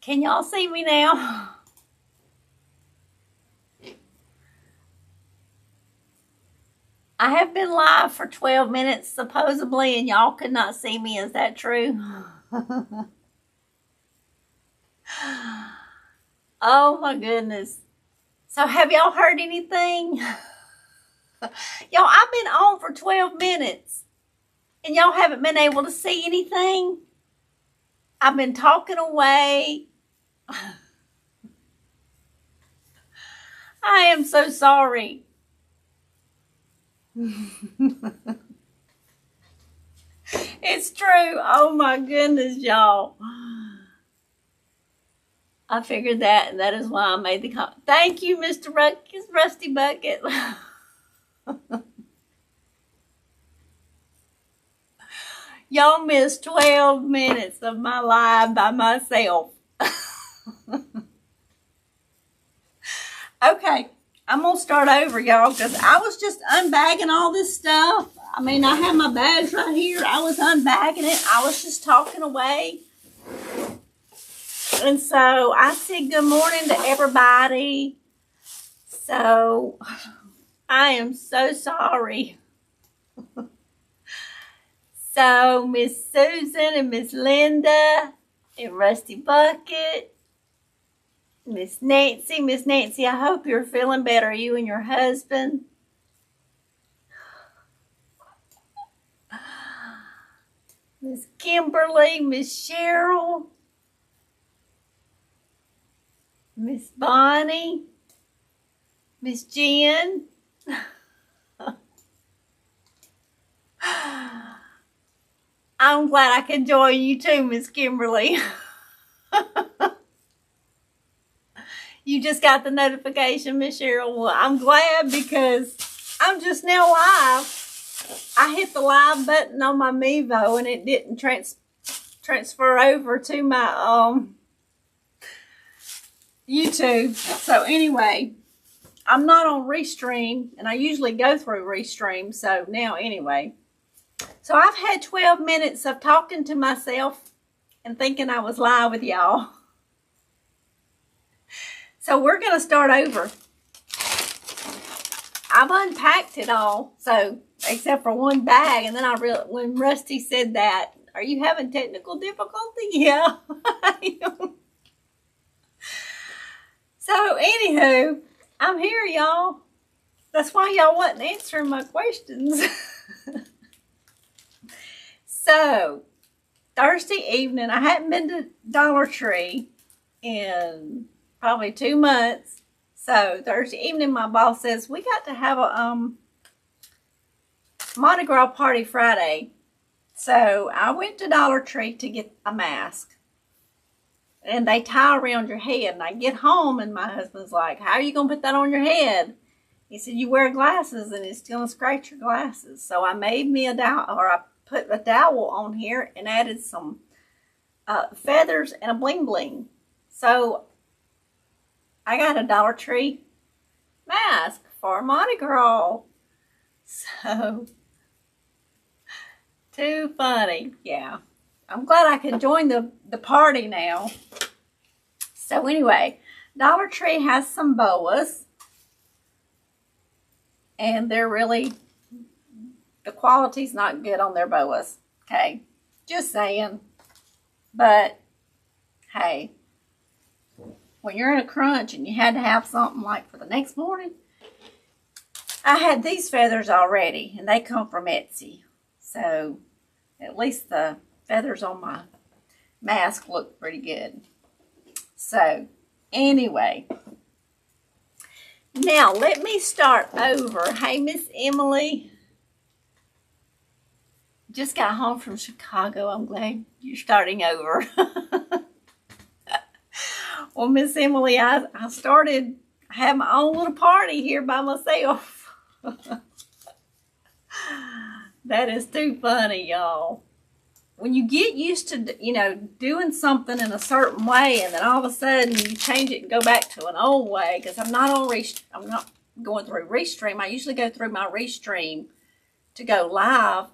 Can y'all see me now? I have been live for 12 minutes supposedly, and y'all could not see me. Is that true? Oh my goodness. So have y'all heard anything? Y'all, I've been on for 12 minutes and y'all haven't been able to see anything. I've been talking away. I am so sorry. It's true. Oh my goodness, y'all. I figured that, and that is why I made the comment. Thank you, Mr. Rusty Bucket. Y'all missed 12 minutes of my live by myself. Okay, I'm going to start over, y'all, because I was just unbagging all this stuff. I mean, I have my bags right here. I was unbagging it. I was just talking away. And so I said good morning to everybody. So I am so sorry. So Miss Susan and Miss Linda and Rusty Bucket, Miss Nancy, I hope you're feeling better, you and your husband. Miss Kimberly, Miss Cheryl, Miss Bonnie, Miss Jen. I'm glad I could join you too, Miss Kimberly. You just got the notification, Miss Cheryl. Well, I'm glad because I'm just now live. I hit the live button on my Mevo and it didn't transfer over to my YouTube. So anyway, I'm not on Restream, and I usually go through Restream. So now anyway. So I've had 12 minutes of talking to myself and thinking I was live with y'all. So we're going to start over. I've unpacked it all, so except for one bag, and then when Rusty said that, are you having technical difficulty? Yeah. So anywho, I'm here, y'all. That's why y'all wasn't answering my questions. So, Thursday evening, I hadn't been to Dollar Tree in probably 2 months. So, Thursday evening, my boss says, we got to have a Mardi Gras party Friday. So, I went to Dollar Tree to get a mask. And they tie around your head. And I get home, and my husband's like, how are you going to put that on your head? He said, you wear glasses, and it's going to scratch your glasses. So, I made me a I put a dowel on here and added some feathers and a bling bling. So I got a Dollar Tree mask for Mardi Gras. So too funny. Yeah, I'm glad I could join the party now. So anyway, Dollar Tree has some boas, and they're really, the quality's not good on their boas, okay? Just saying. But, hey, when you're in a crunch and you had to have something like for the next morning, I had these feathers already, and they come from Etsy. So, at least the feathers on my mask look pretty good. So, anyway. Now, let me start over. Hey, Miss Emily. Just got home from Chicago. I'm glad you're starting over. Well, Miss Emily, I had my own little party here by myself. That is too funny, y'all. When you get used to, you know, doing something in a certain way, and then all of a sudden you change it and go back to an old way, because I'm not going through Restream. I usually go through my Restream to go live,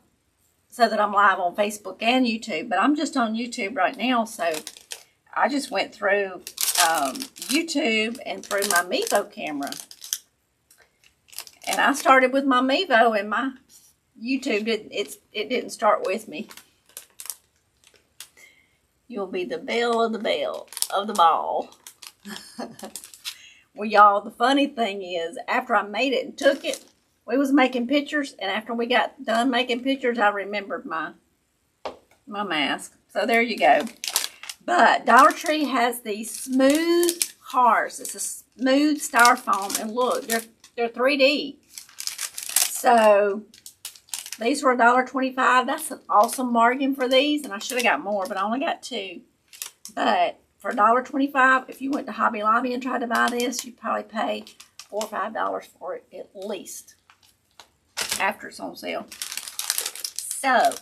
so that I'm live on Facebook and YouTube, but I'm just on YouTube right now, so I just went through YouTube and through my Mevo camera. And I started with my Mevo, and my YouTube didn't start with me. You'll be the belle of the ball. Well, y'all, the funny thing is, after I made it and took it, we was making pictures, and after we got done making pictures, I remembered my mask. So there you go. But Dollar Tree has these smooth hearts. It's a smooth styrofoam, and look, they're 3D. So these were $1.25. That's an awesome bargain for these, and I should have got more, but I only got 2. But for $1.25, if you went to Hobby Lobby and tried to buy this, you'd probably pay $4 or $5 for it at least after it's on sale. So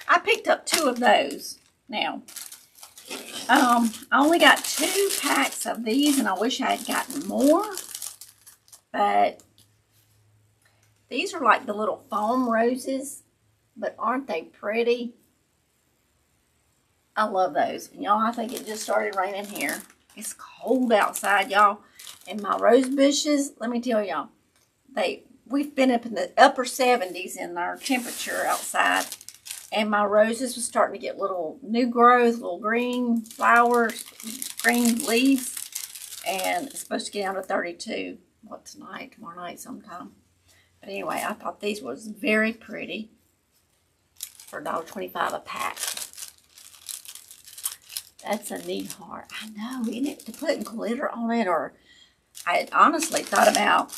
I picked up 2 of those. Now, I only got 2 packs of these, and I wish I had gotten more. But these are like the little foam roses, but aren't they pretty? I love those. And y'all, I think it just started raining here. It's cold outside, y'all. And my rose bushes, let me tell y'all, we've been up in the upper 70s in our temperature outside. And my roses was starting to get little new growth, little green flowers, green leaves. And it's supposed to get down to 32. What, tonight? Tomorrow night sometime. But anyway, I thought these was very pretty for $1.25 a pack. That's a neat heart. I know, isn't it? To put glitter on it, or I had honestly thought about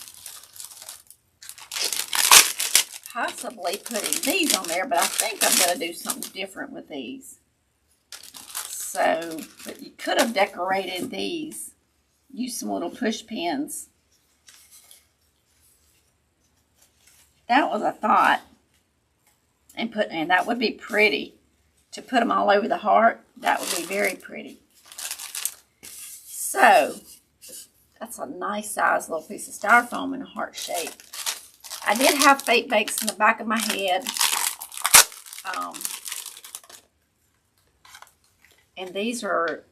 possibly putting these on there, but I think I'm going to do something different with these. So, but you could have decorated these. Use some little push pins. That was a thought. And that would be pretty. To put them all over the heart, that would be very pretty. So, that's a nice size little piece of styrofoam in a heart shape. I did have fake bakes in the back of my head. And these are,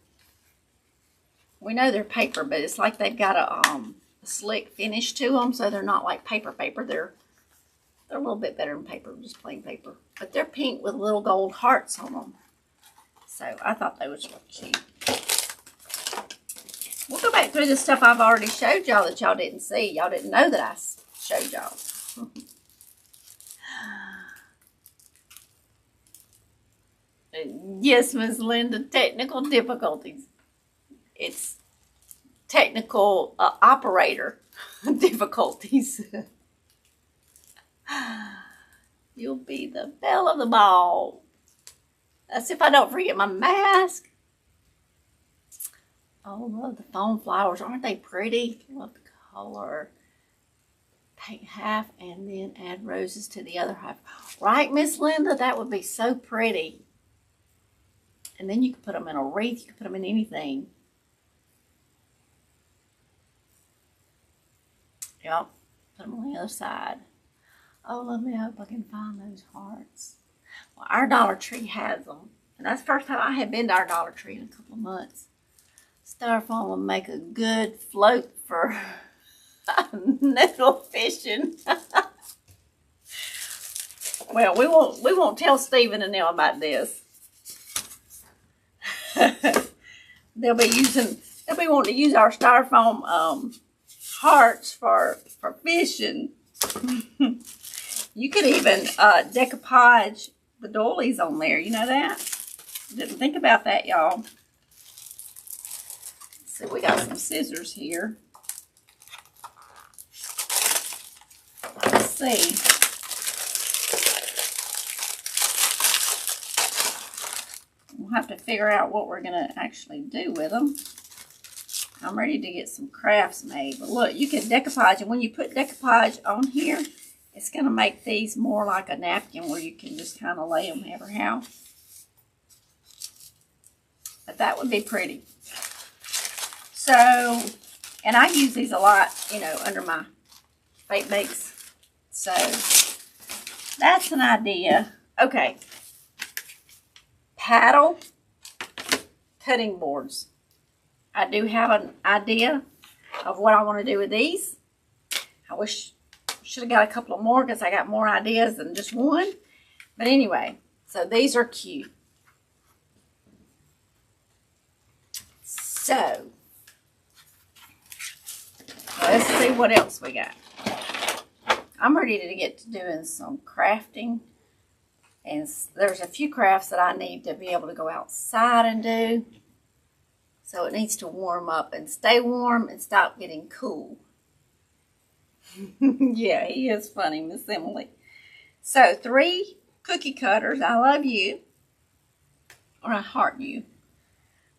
we know they're paper, but it's like they've got a slick finish to them, so they're not like paper. They're a little bit better than paper, just plain paper. But they're pink with little gold hearts on them. So I thought they was really cute. We'll go back through the stuff I've already showed y'all that y'all didn't see. Y'all didn't know that I showed y'all. Yes, Miss Linda, technical difficulties. It's technical operator difficulties. You'll be the belle of the ball. That's if I don't forget my mask. Oh, love the foam flowers. Aren't they pretty? Love the color. Paint half and then add roses to the other half. Right, Miss Linda? That would be so pretty. And then you could put them in a wreath. You could put them in anything. Yep. Put them on the other side. Oh, let me hope I can find those hearts. Well, our Dollar Tree has them. And that's the first time I had been to our Dollar Tree in a couple of months. Styrofoam will make a good float for noodle fishing. Well, we won't tell Stephen and them about this. They'll be wanting to use our styrofoam hearts for fishing. You could even decoupage the doilies on there. You know that? Didn't think about that, y'all. So we got some scissors here. Let's see. We'll have to figure out what we're going to actually do with them. I'm ready to get some crafts made. But look, you can decoupage. And when you put decoupage on here, it's going to make these more like a napkin where you can just kind of lay them ever how. But that would be pretty. So, and I use these a lot, you know, under my fake bakes. So, that's an idea. Okay. Paddle cutting boards. I do have an idea of what I want to do with these. I wish should have got a couple of more because I got more ideas than just one. But anyway, so these are cute. So, let's see what else we got. I'm ready to get to doing some crafting. And there's a few crafts that I need to be able to go outside and do. So it needs to warm up and stay warm and stop getting cool. Yeah, he is funny, Miss Emily. So 3 cookie cutters. I love you. Or I heart you.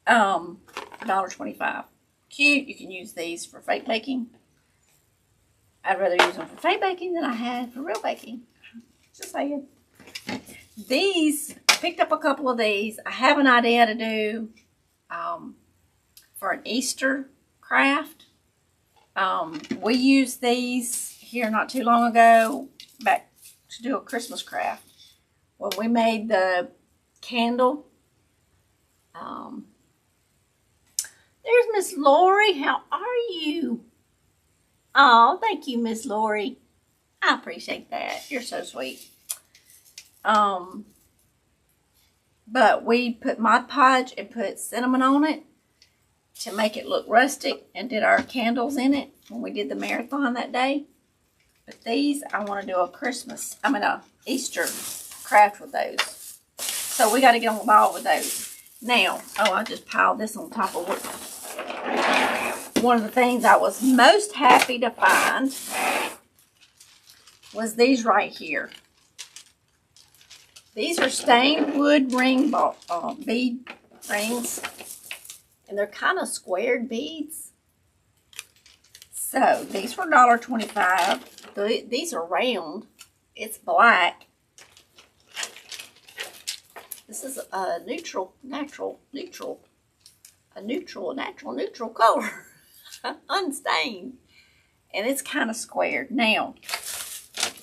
$1.25. Cute. You can use these for fake baking. I'd rather use them for fake baking than I had for real baking. Just saying. These, I picked up a couple of these. I have an idea to do for an Easter craft. We used these here not too long ago back to do a Christmas craft. When we made the candle. There's Miss Lori. How are you? Oh, thank you, Miss Lori. I appreciate that. You're so sweet. But we put Mod Podge and put cinnamon on it to make it look rustic and did our candles in it when we did the marathon that day. But these, I want to do a Easter craft with those. So we got to get on the ball with those. Now, I just piled this on top of what. One of the things I was most happy to find was these right here. These are stained wood ring bead rings, and they're kind of squared beads. So these were $1.25. These are round. It's black. This is a neutral color. Unstained. And it's kind of squared. Now,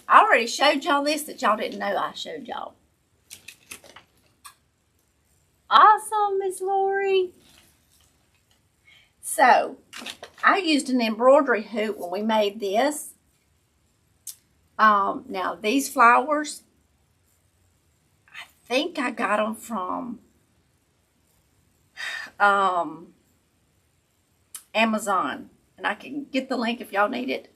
I already showed y'all this that y'all didn't know I showed y'all. Awesome, Miss Lori. So, I used an embroidery hoop when we made this. Now, these flowers, I think I got them from Amazon, and I can get the link if y'all need it.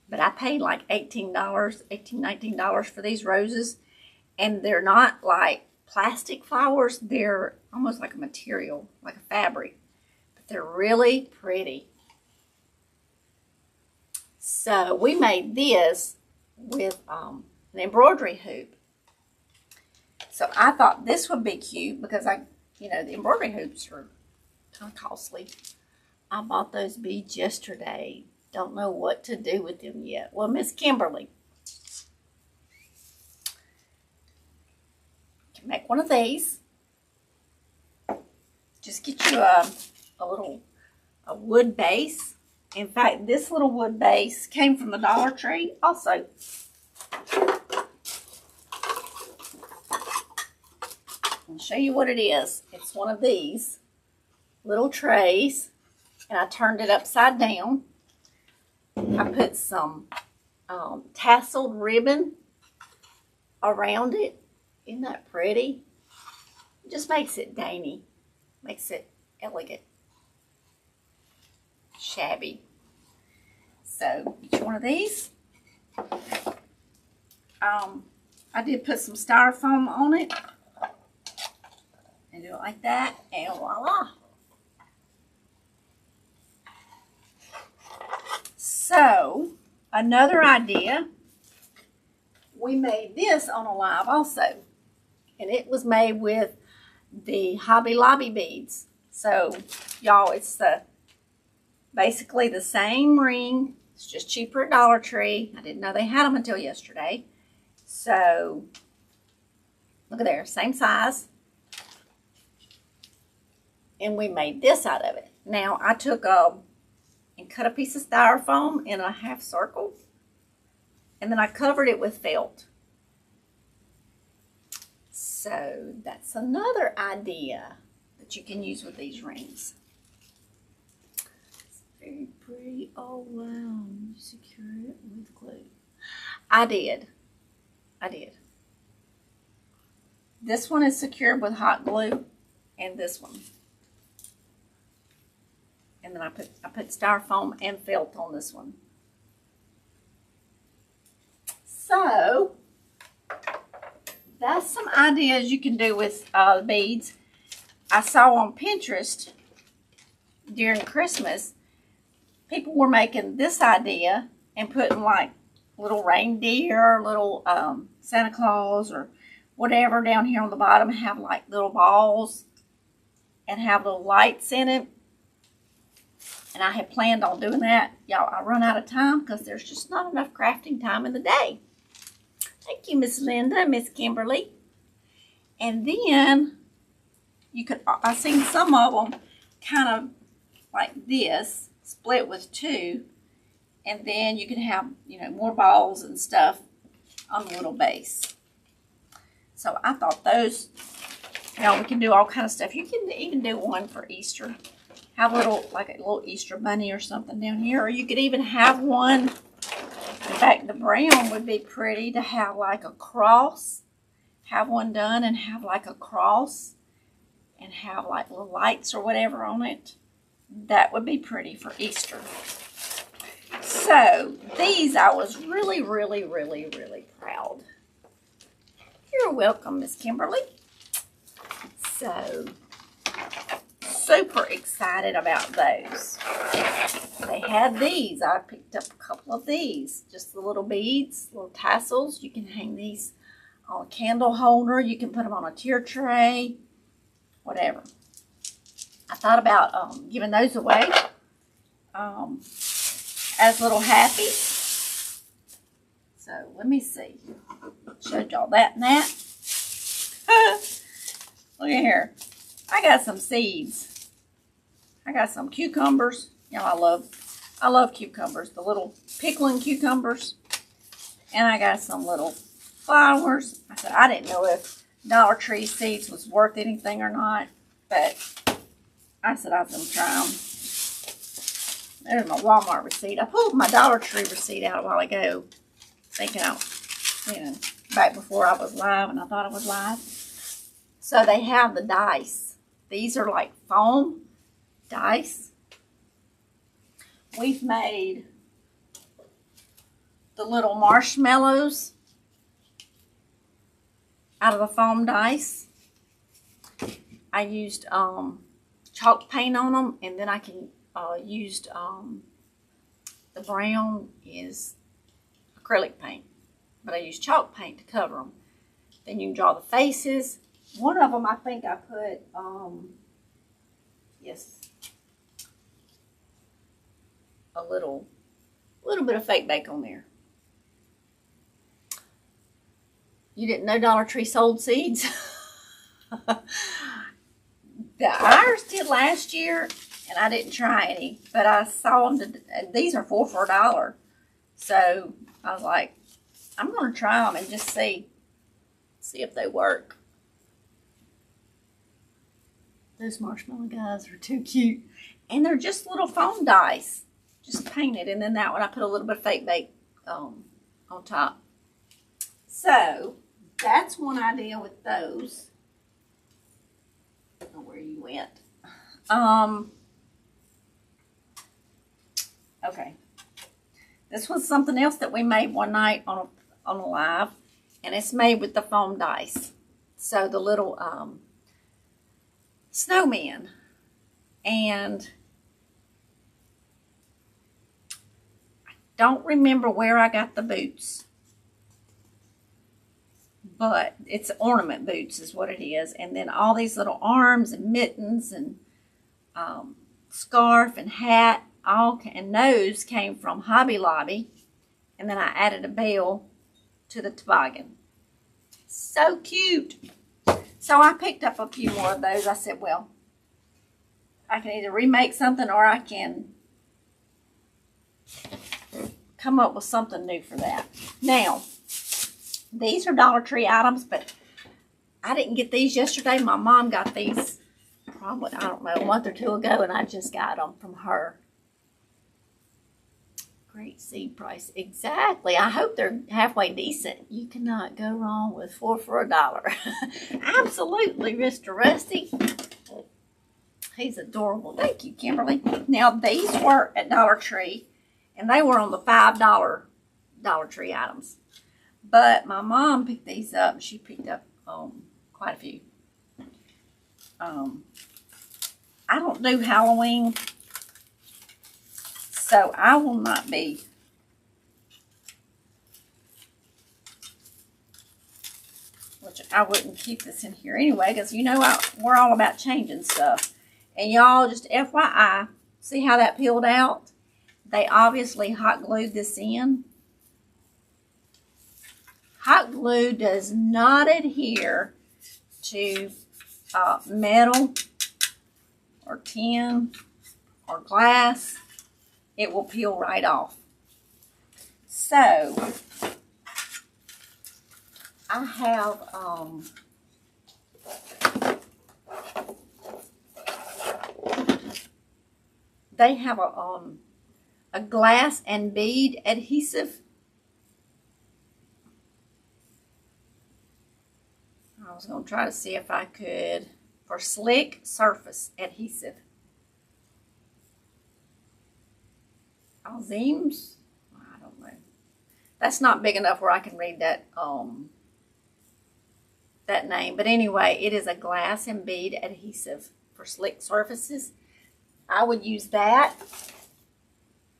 But I paid like $19 for these roses, and they're not like plastic flowers. They're almost like a material, like a fabric, but they're really pretty. So we made this with an embroidery hoop. So I thought this would be cute because the embroidery hoops are kind of costly. I bought those beads yesterday. Don't know what to do with them yet. Well, Miss Kimberly can make one of these. Just get you a wood base. In fact, this little wood base came from the Dollar Tree also. I'll show you what it is. It's one of these little trays, and I turned it upside down. I put some tasseled ribbon around it. Isn't that pretty? It just makes it dainty, makes it elegant, shabby. So get you one of these. I did put some styrofoam on it and do it like that, and voila. So, another idea, we made this on a live also, and it was made with the Hobby Lobby beads. So, y'all, it's basically the same ring. It's just cheaper at Dollar Tree. I didn't know they had them until yesterday. So, look at there, same size. And we made this out of it. Now, I took and cut a piece of styrofoam in a half circle, and then I covered it with felt. So that's another idea that you can use with these rings. Very pretty. Oh, wow. You secure it with glue. I did. This one is secured with hot glue, and this one. And then I put styrofoam and felt on this one. So that's some ideas you can do with beads. I saw on Pinterest during Christmas, people were making this idea and putting like little reindeer, little Santa Claus or whatever down here on the bottom, have like little balls and have little lights in it. And I had planned on doing that. Y'all, I run out of time because there's just not enough crafting time in the day. Thank you, Miss Linda, Miss Kimberly. And then you could, I've seen some of them kind of like this, split with two. And then you can have, you know, more balls and stuff on the little base. So I thought those, you know, we can do all kind of stuff. You can even do one for Easter. Have a little, like a little Easter bunny or something down here. Or you could even have one. In fact, the brown would be pretty to have like a cross. Have one done and have like a cross. And have like little lights or whatever on it. That would be pretty for Easter. So, these I was really, really, really, really proud. You're welcome, Miss Kimberly. So, super excited about those. They had these. I picked up a couple of these. Just the little beads, little tassels. You can hang these on a candle holder. You can put them on a tier tray. Whatever. I thought about giving those away as little happies. So, let me see. Showed y'all that and that. Look at here. I got some seeds. I got some cucumbers. Y'all, I love cucumbers. The little pickling cucumbers. And I got some little flowers. I said I didn't know if Dollar Tree seeds was worth anything or not. But I said I was going to try them. There's my Walmart receipt. I pulled my Dollar Tree receipt out a while ago. Thinking back before I was live and I thought I was live. So they have the dice. These are like foam dice. We've made the little marshmallows out of the foam dice. I used chalk paint on them, and then I can used the brown is acrylic paint, but I used chalk paint to cover them. Then you can draw the faces. One of them, I think I put a little bit of fake bake on there. You didn't know Dollar Tree sold seeds? Ours did last year, and I didn't try any, but I saw them. These are 4 for $1. So I was like, I'm going to try them and just see if they work. Those marshmallow guys are too cute. And they're just little foam dice, just painted. And then that one, I put a little bit of fake bake on top. So that's one idea with those. I don't know where you went. Okay. This was something else that we made one night on a live. And it's made with the foam dice. So the little snowman. And I don't remember where I got the boots. But it's ornament boots is what it is. And then all these little arms and mittens and scarf and hat and nose came from Hobby Lobby. And then I added a bell to the toboggan. So cute. So I picked up a few more of those. I said, well, I can either remake something or I can come up with something new for that. Now, these are Dollar Tree items, but I didn't get these yesterday. My mom got these probably, I don't know, a month or two ago, and I just got them from her. Great seed price. Exactly. I hope they're halfway decent. You cannot go wrong with 4 for $1. Absolutely, Mr. Rusty. He's adorable. Thank you, Kimberly. Now, these were at Dollar Tree, and they were on the $5 Dollar Tree items. But my mom picked these up, and she picked up quite a few. I don't do Halloween, so I will not be which I wouldn't keep this in here anyway, because you know we're all about changing stuff. And y'all, just FYI, see how that peeled out? They obviously hot glued this in. Hot glue does not adhere to metal or tin or glass. It will peel right off. So I have they have a glass and bead adhesive. I was going to try to see if I could, for slick surface adhesive. Alzeems? I don't know. That's not big enough where I can read that that name. But anyway, it is a glass and bead adhesive for slick surfaces. I would use that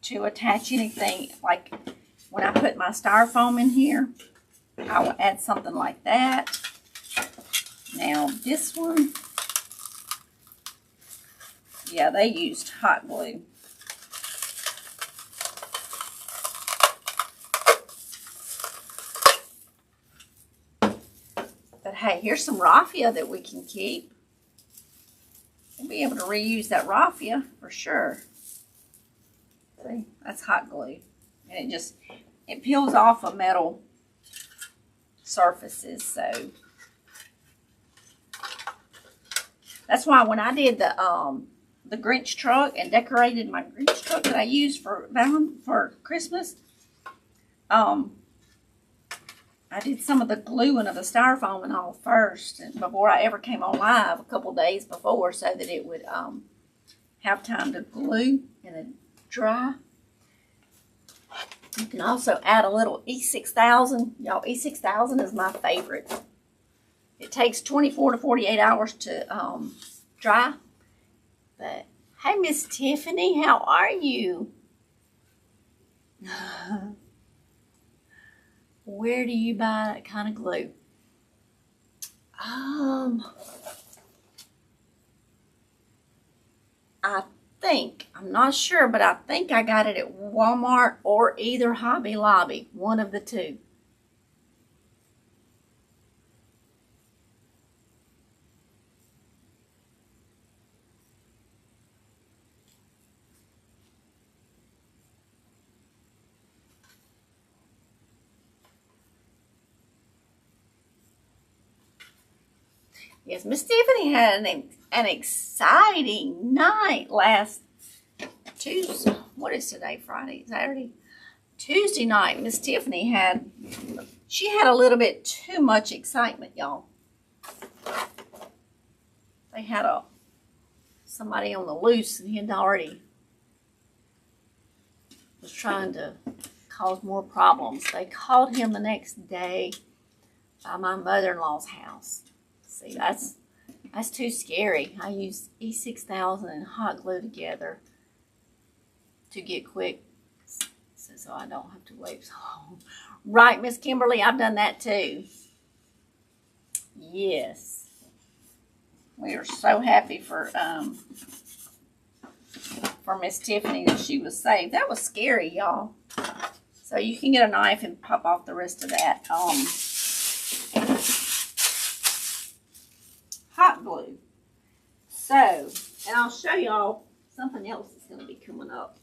to attach anything, like when I put my styrofoam in here, I will add something like that. Now this one, yeah, they used hot glue. But hey, here's some raffia that we can keep. We'll be able to reuse that raffia for sure. See, that's hot glue. And it peels off of metal surfaces, so that's why when I did the Grinch truck and decorated my Grinch truck that I used for Christmas, I did some of the gluing of the styrofoam and all first, and before I ever came on live, a couple days before, so that it would have time to glue and then dry. You can also add a little E6000. Y'all, E6000 is my favorite. It takes 24 to 48 hours to dry. But hey, Miss Tiffany, how are you? Where do you buy that kind of glue? I'm not sure, but I think I got it at Walmart or either Hobby Lobby, one of the two. Yes, Miss Tiffany had an exciting night last Tuesday. What is today? Friday? Saturday? Tuesday night, Miss Tiffany had a little bit too much excitement, y'all. They had somebody on the loose, and he had already was trying to cause more problems. They called him the next day by my mother-in-law's house. See, that's too scary. I use E6000 and hot glue together to get quick, so I don't have to wait so long. Right, Miss Kimberly, I've done that too. Yes. We are so happy for Miss Tiffany that she was saved. That was scary, y'all. So you can get a knife and pop off the rest of that hot glue. So, and I'll show y'all something else that's going to be coming up.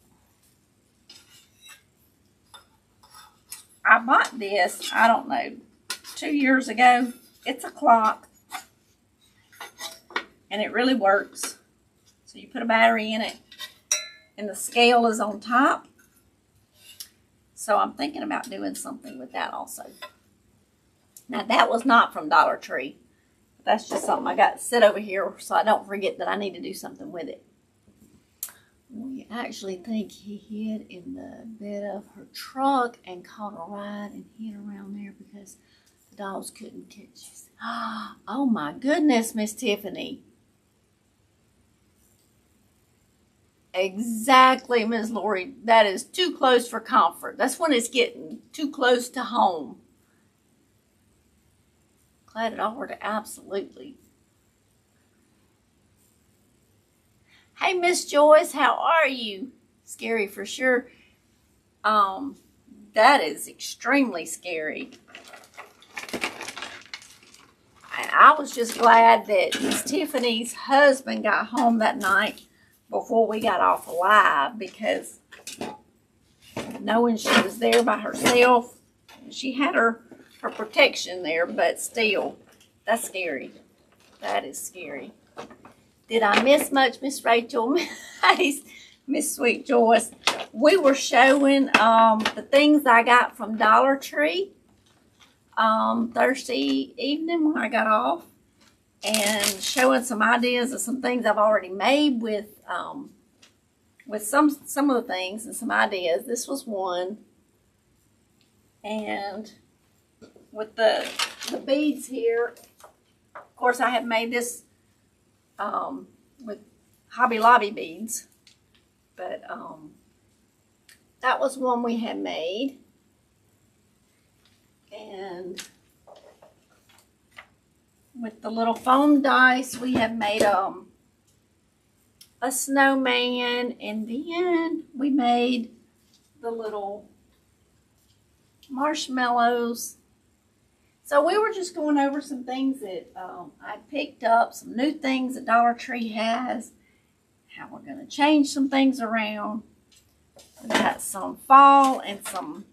I bought this, I don't know, 2 years ago. It's a clock, and it really works. So you put a battery in it, and the scale is on top. So I'm thinking about doing something with that also. Now that was not from Dollar Tree. That's just something I got to sit over here so I don't forget that I need to do something with it. We actually think he hid in the bed of her truck and caught a ride and hid around there because the dogs couldn't catch us. Oh my goodness, Miss Tiffany. Exactly, Miss Lori. That is too close for comfort. That's when it's getting too close to home. Glad it over to absolutely. Hey, Miss Joyce, how are you? Scary for sure. That is extremely scary. And I was just glad that Miss Tiffany's husband got home that night before we got off alive, because knowing she was there by herself, she had her protection there, but still, that's scary. That is scary. Did I miss much, Miss Rachel? Miss Sweet Joyce? We were showing the things I got from Dollar Tree Thursday evening when I got off, and showing some ideas of some things I've already made with some of the things and some ideas. This was one, and with the beads here, of course I have made this with Hobby Lobby beads, but that was one we had made. And with the little foam dice, we have made a snowman, and then we made the little marshmallows. So we were just going over some things that I picked up, some new things that Dollar Tree has, how we're going to change some things around. We got some fall and some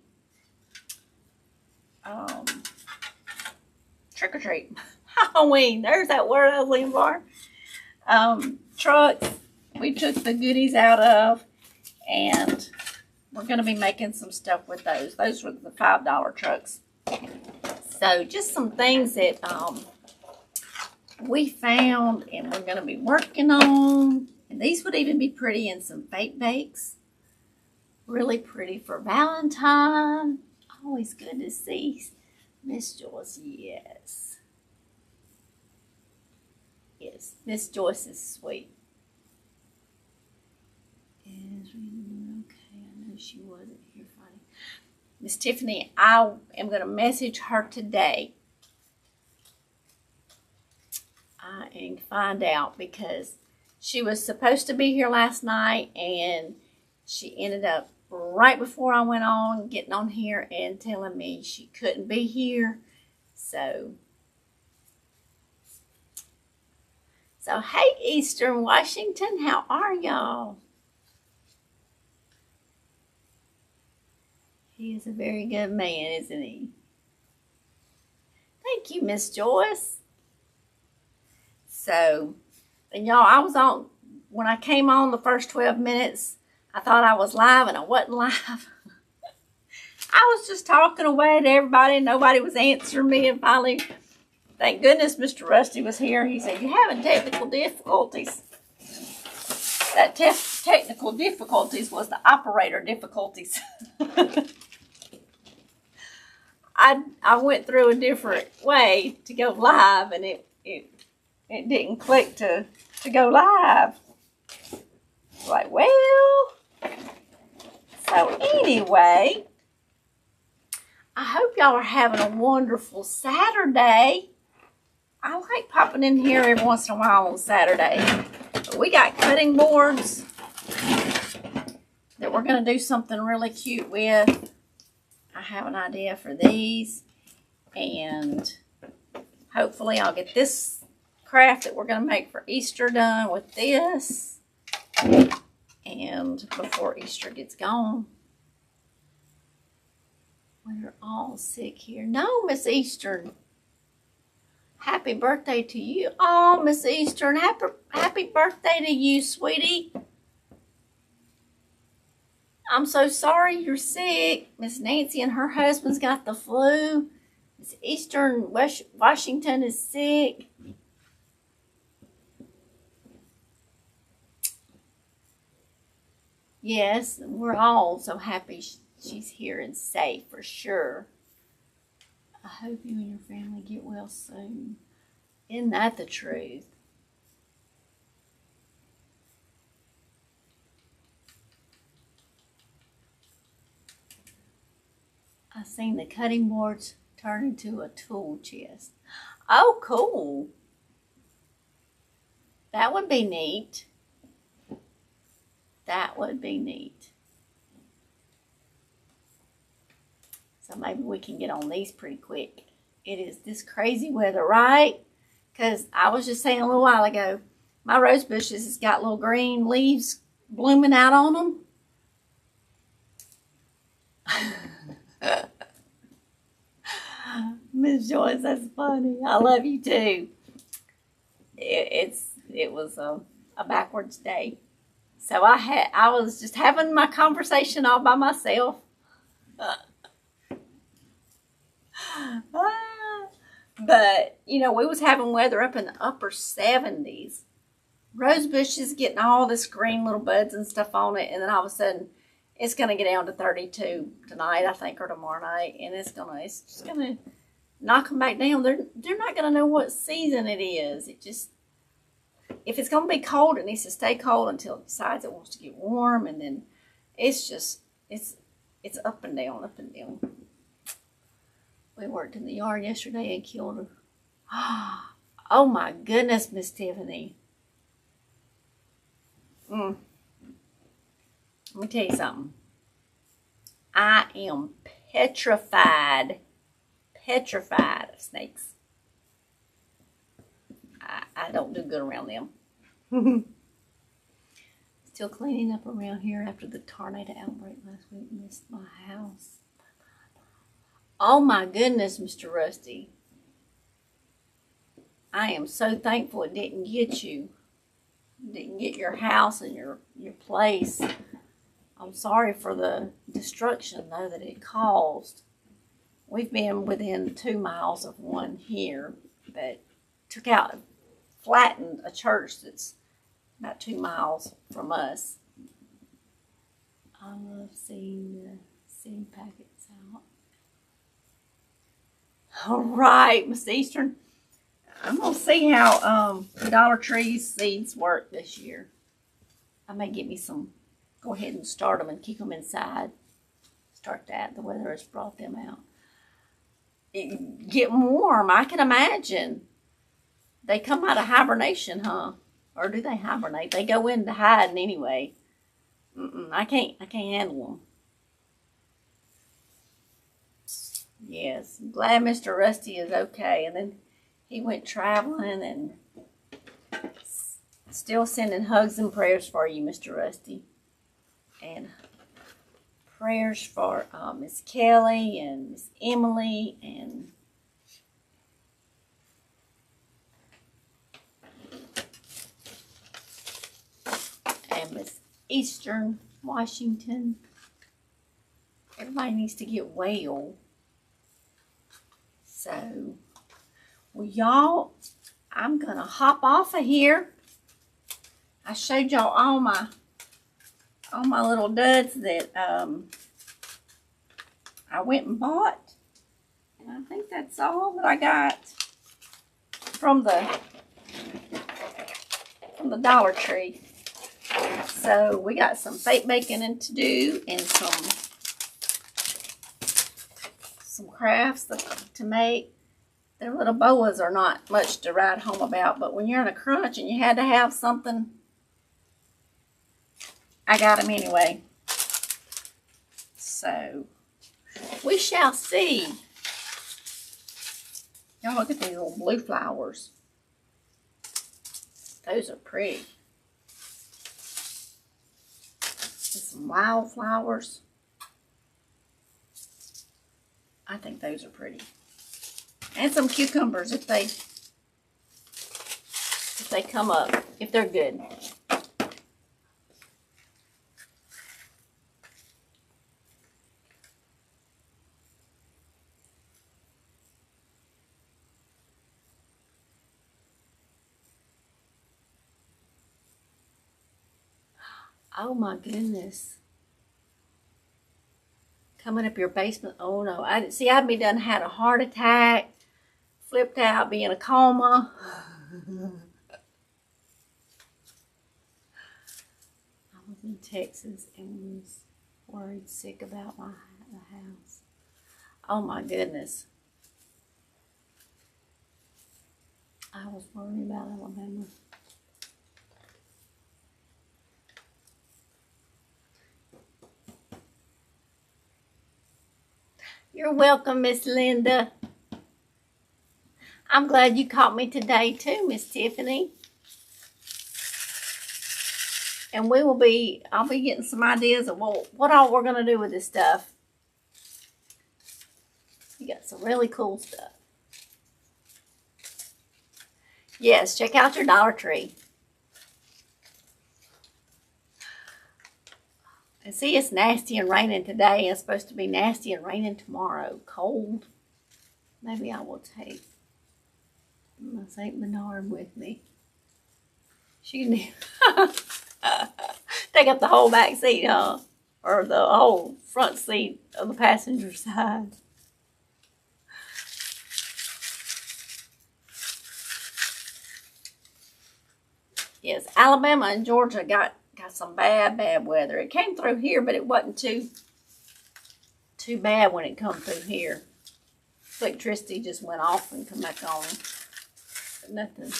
trick-or-treat. Halloween, there's that word I was looking for. Trucks, we took the goodies out of, and we're going to be making some stuff with those. Those were the $5 trucks. So just some things that we found and we're going to be working on. And these would even be pretty in some fake bakes. Really pretty for Valentine. Always good to see Miss Joyce. Yes. Yes, Miss Joyce is sweet. Okay, I know she wasn't here Friday. Miss Tiffany, I am going to message her today and find out, because she was supposed to be here last night and she ended up right before I went on, getting on here and telling me she couldn't be here. So hey, Eastern Washington, how are y'all? He is a very good man, isn't he? Thank you, Miss Joyce. So, and y'all, I was on, when I came on the first 12 minutes, I thought I was live and I wasn't live. I was just talking away to everybody and nobody was answering me, and finally, thank goodness Mr. Rusty was here. He said, "You're having technical difficulties." That technical difficulties was the operator difficulties. I went through a different way to go live, and it didn't click to go live. Like, well, so anyway, I hope y'all are having a wonderful Saturday. I like popping in here every once in a while on Saturday. But we got cutting boards that we're going to do something really cute with. I have an idea for these, and hopefully I'll get this craft that we're going to make for Easter done with this, and before Easter gets gone. We're all sick here. No, Miss Eastern. Happy birthday to you. Oh, Miss Eastern, happy birthday to you, sweetie. I'm so sorry you're sick. Miss Nancy and her husband's got the flu. Miss Eastern Washington is sick. Yes, we're all so happy she's here and safe for sure. I hope you and your family get well soon. Isn't that the truth? I've seen the cutting boards turn into a tool chest. Oh, cool. That would be neat. That would be neat. So maybe we can get on these pretty quick. It is this crazy weather, right? Because I was just saying a little while ago, my rose bushes has got little green leaves blooming out on them. Miss Joyce, that's funny. I love you too. It was a backwards day. So I was just having my conversation all by myself. But, you know, we was having weather up in the upper 70s. Rose bushes getting all this green little buds and stuff on it. And then all of a sudden, it's going to get down to 32 tonight, I think, or tomorrow night. And it's just going to knock them back down. They're not going to know what season it is. If it's going to be cold, it needs to stay cold until it decides it wants to get warm. And then it's up and down, up and down. We worked in the yard yesterday and killed her. Oh my goodness, Miss Tiffany. Let me tell you something. I am petrified of snakes. I don't do good around them. Still cleaning up around here after the tornado outbreak last week. Missed my house. Oh my goodness, Mr. Rusty. I am so thankful it didn't get you. It didn't get your house and your place. I'm sorry for the destruction, though, that it caused. We've been within 2 miles of one here, but flattened a church that's about 2 miles from us. I love seeing the seed packets out. All right, Miss Eastern. I'm going to see how Dollar Tree's seeds work this year. I may get me some, go ahead and start them and keep them inside. Start that. The weather has brought them out. Getting warm, I can imagine. They come out of hibernation, huh? Or do they hibernate? They go into hiding anyway. I can't handle them. Yes, I'm glad Mr. Rusty is okay. And then he went traveling and still sending hugs and prayers for you, Mr. Rusty. And prayers for Miss Kelly and Miss Emily and Miss Eastern Washington. Everybody needs to get well. So, well, y'all, I'm going to hop off of here. I showed y'all all my little duds that I went and bought. And I think that's all that I got from the Dollar Tree. So we got some fake baking to do and some crafts to make. Their little boas are not much to write home about, but when you're in a crunch and you had to have something, I got them anyway. So we shall see. Y'all look at these little blue flowers. Those are pretty. And some wildflowers. I think those are pretty. And some cucumbers if they come up, if they're good. Oh my goodness. Coming up your basement. Oh no. I didn't see. I'd be done had a heart attack. Flipped out, be in a coma. I was in Texas and was worried sick about the house. Oh my goodness. I was worried about Alabama. You're welcome, Miss Linda. I'm glad you caught me today too, Miss Tiffany. And I'll be getting some ideas of what all we're going to do with this stuff. You got some really cool stuff. Yes, check out your Dollar Tree. And see, it's nasty and raining today. It's supposed to be nasty and raining tomorrow. Cold. Maybe I will take my St. Bernard with me. She can take up the whole back seat, huh? Or the whole front seat of the passenger side. Yes, Alabama and Georgia got some bad weather. It came through here, but it wasn't too bad when it come through here. Electricity just went off and come back on. But nothing.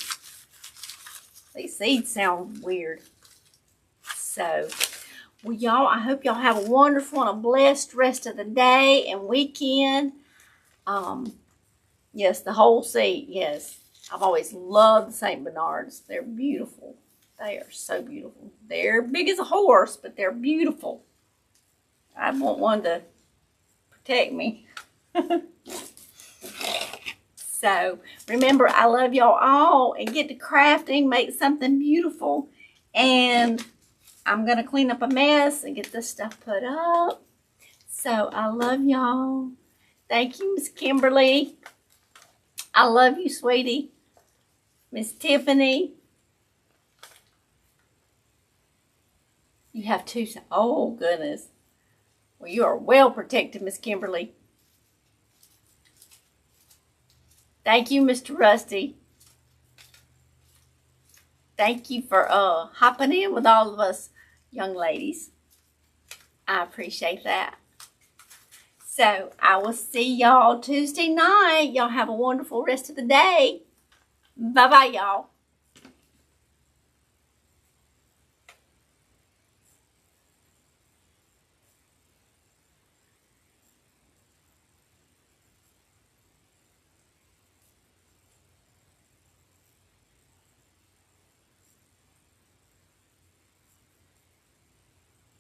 These seeds sound weird. So, well, y'all, I hope y'all have a wonderful and a blessed rest of the day and weekend. Yes, the whole seed, yes. I've always loved the St. Bernards. They're beautiful. They are so beautiful. They're big as a horse, but they're beautiful. I want one to protect me. So, remember, I love y'all all. And get to crafting, make something beautiful. And I'm going to clean up a mess and get this stuff put up. So, I love y'all. Thank you, Miss Kimberly. I love you, sweetie. Miss Tiffany. You have two. Oh, goodness. Well, you are well protected, Miss Kimberly. Thank you, Mr. Rusty. Thank you for hopping in with all of us young ladies. I appreciate that. So, I will see y'all Tuesday night. Y'all have a wonderful rest of the day. Bye-bye, y'all.